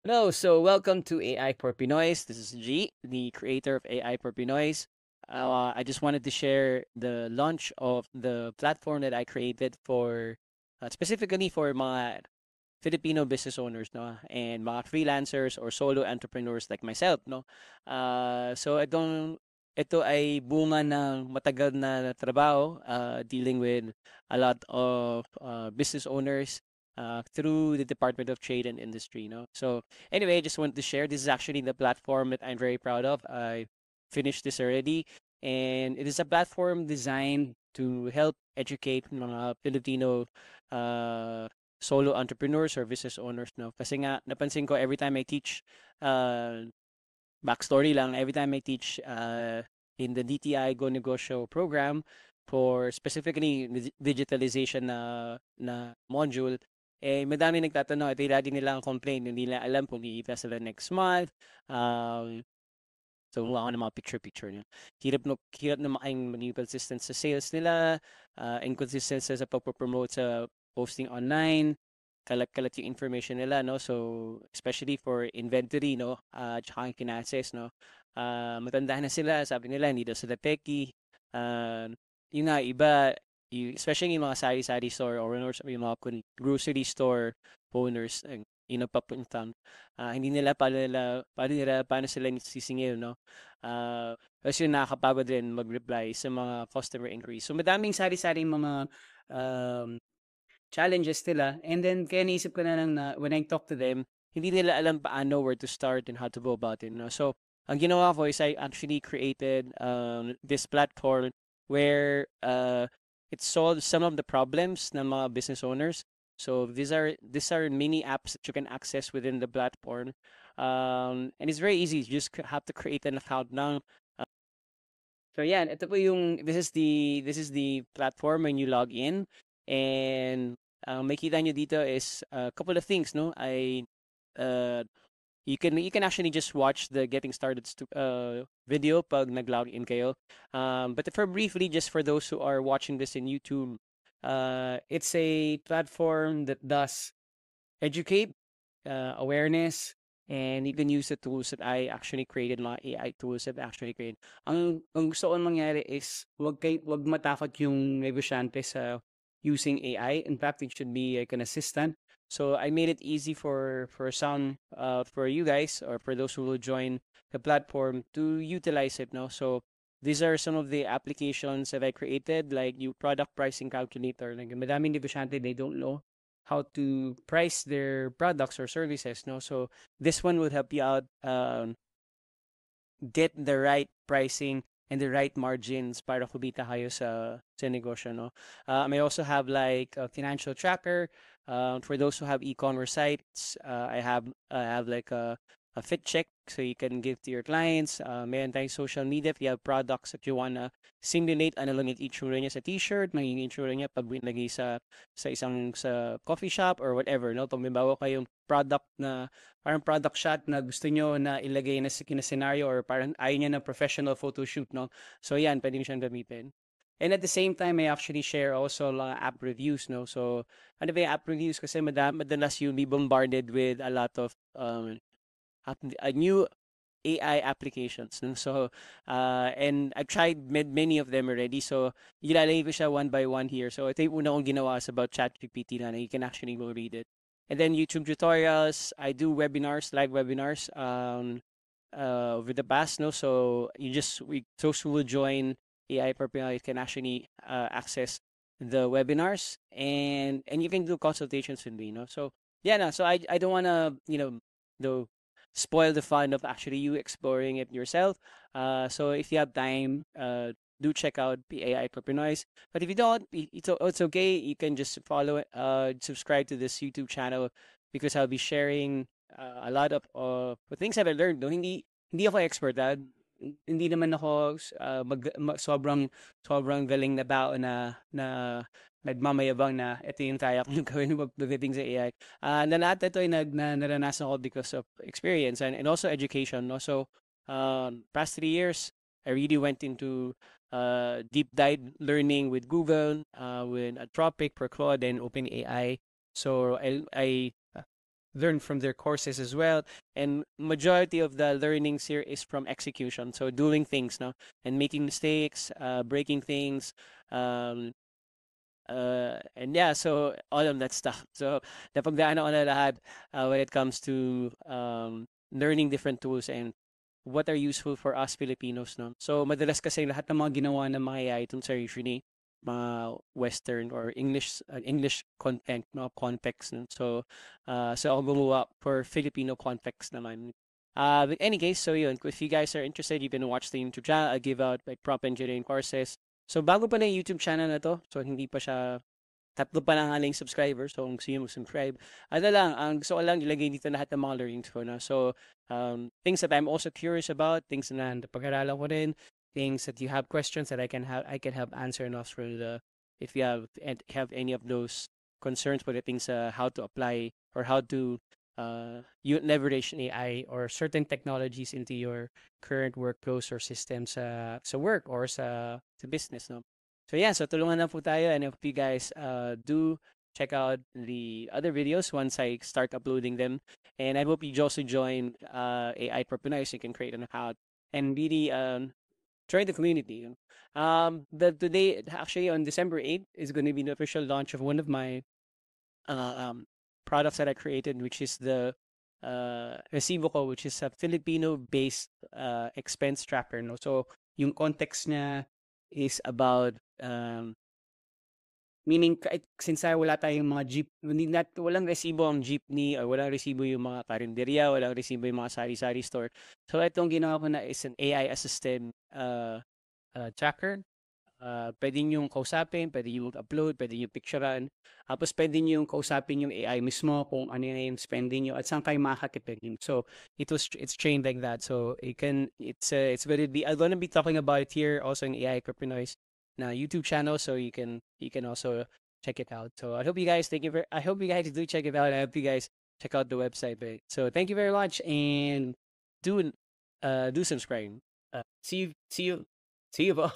Hello, so welcome to AI for Pinoys. This is G, the creator of AI for Pinoys. I just wanted to share the launch of the platform that I created for specifically for mga Filipino business owners, no, and mga freelancers or solo entrepreneurs like myself, no. So ito ay bunga ng matagal na trabaho dealing with a lot of business owners through the Department of Trade and Industry, no. So anyway, I just wanted to share. This is actually the platform that I'm very proud of. I finished this already, and it is a platform designed to help educate mga Filipino uh, solo entrepreneurs or business owners, no? Kasi nga, napansin ko every time I teach, uh, backstory lang, every time I teach in the DTI Go Negosyo program for specifically digitalization na module, eh, madami nagtatanong, ito yung lagi nilang complain, hindi nila alam kung iita sila next month, um, so wala ako ng mga picture-picture niya. Hirap na maging consistent sa sales nila, inconsistent sa pagpo-promote sa posting online, kalat-kalat yung information nila, no? So, especially for inventory, no? Tsaka yung kinases, no? Matanda na sila, sabi nila, hindi daw sila techie. Uh, yun nga, iba, especially yung mga sari-sari store owners, yung mga grocery store owners, yun ang papunta. Hindi nila paano sila sisingil, no? Kasi nakakapagod din mag-reply sa mga customer inquiries. So madaming sari-saring mga um, challenges nila, and then kaya naisip ko na lang na when I talk to them, hindi nila alam paano where to start and how to go about it, no? So ang ginawa ko is I actually created this platform where it solves some of the problems ng mga business owners. So these are mini apps that you can access within the platform. And it's very easy. You just have to create an account now. So yeah, ito po yung this is the platform when you log in, and makita nyo dito is a couple of things, no? Uh you can actually just watch the getting started video pag nag-log in kayo. But for briefly, just for those who are watching this in YouTube, it's a platform that does educate, awareness, and you can use the tools that I actually created, mga AI tools that I actually created. Ang gusto kong mangyari is wag matakot yung negosyante sa using AI. In fact, it should be like an assistant. So I made it easy for some for you guys or for those who will join the platform to utilize it, no? So these are some of the applications that I created, like you product pricing calculator. Like madaming negosyante, they don't know how to price their products or services, no? So this one would help you out get the right pricing and the right margins para kumita kayo sa negosyo, no? I also have like a financial tracker for those who have e-commerce sites. I have like a fit check so you can give to your clients. Meron tayong social media if you have products that you wanna simulate ano lang yung itsura niya sa t-shirt, magiging itsura niya pag winlagay sa coffee shop or whatever, no? Pag may bago kayong product na parang product shot na gusto nyo na ilagay na scenario, or parang ayaw niya ng professional photo shoot, no? So yan, pwede mo siyang gamitin. And at the same time, I actually share also app reviews, no? So, ano ba yung app reviews? Kasi madalas you'll be bombarded with a lot of new AI applications, no? So, and I've tried many of them already. So, ilalagay ko siya one by one here. So, ito yung una kong ginawa is about ChatGPT na you can actually go read it. And then YouTube tutorials. I do webinars, live webinars, over the past, no? So, those who will join AI Purple can actually access the webinars, and you can do consultations with me, no? So, yeah, no. So, I don't want to, the spoil the fun of actually you exploring it yourself. So if you have time, do check out the AI for Pinoys. But if you don't, it's okay. You can just follow it, subscribe to this YouTube channel because I'll be sharing a lot of things that I learned. No, hindi ako expert. Hindi naman ako sobrang galing na tao na nagmamayabang na ito yung kaya kong gawin pagdating sa AI. Na lahat ito ay naranasan ko because of experience and also education, no? So, past 3 years, I really went into deep dive learning with Google, with Anthropic, Claude, and OpenAI. So, I learn from their courses as well. And majority of the learnings here is from execution. So doing things now and making mistakes, breaking things, um, and yeah, so all of that stuff. So napagdaanan ko na lahat when it comes to learning different tools and what are useful for us Filipinos, no? So madalas kasi lahat ng mga ginawa ng mga AI tools are usually mga Western or English content, no, context. No? So ako gumawa for Filipino context naman. But any case, so yun, if you guys are interested, you can watch the YouTube channel. I give out like prompt engineering courses. So bago pa na yung YouTube channel na to, so hindi pa siya tatlo pa lang aling subscribers. So kung gusto nyo mag-subscribe, ano lang, ang gusto ko lang ilagay dito lahat ng mga learnings ko na. So things that I'm also curious about, things na napag-aralan ko rin, things that you have questions that I can help answer and also the if you have any of those concerns with the things how to apply or how to you leverage AI or certain technologies into your current workflows or systems sa work or sa business, no? So yeah, so tulungan na po tayo and if you guys do check out the other videos once I start uploading them. And I hope you also join AI Perpinay so you can create an account and really join the community. You know? The today actually on December 8th is going to be the official launch of one of my uh, um, products that I created, which is the Recibo Ko, which is a Filipino-based expense tracker. No? So yung context niya is about meaning since wala tayong mga jeep, walang resibo ang jeepney or walang resibo yung mga karinderya, walang resibo yung mga sari-sari store. So itong ginawa ko na is an AI assisted tracker. Pwede nyo kausapin, pwede nyo upload, pwede nyo picturean. Tapos pwede nyo kausapin yung AI mismo kung ano yung spending nyo at saan kayo makakatipid. So it's trained like that. So it's going to be, I'm going to be talking about it here also in AI Cryptonoise na YouTube channel. So you can also check it out. So I hope you guys I hope you guys do check it out. I hope you guys check out the website. So thank you very much and do subscribe. See you. See you.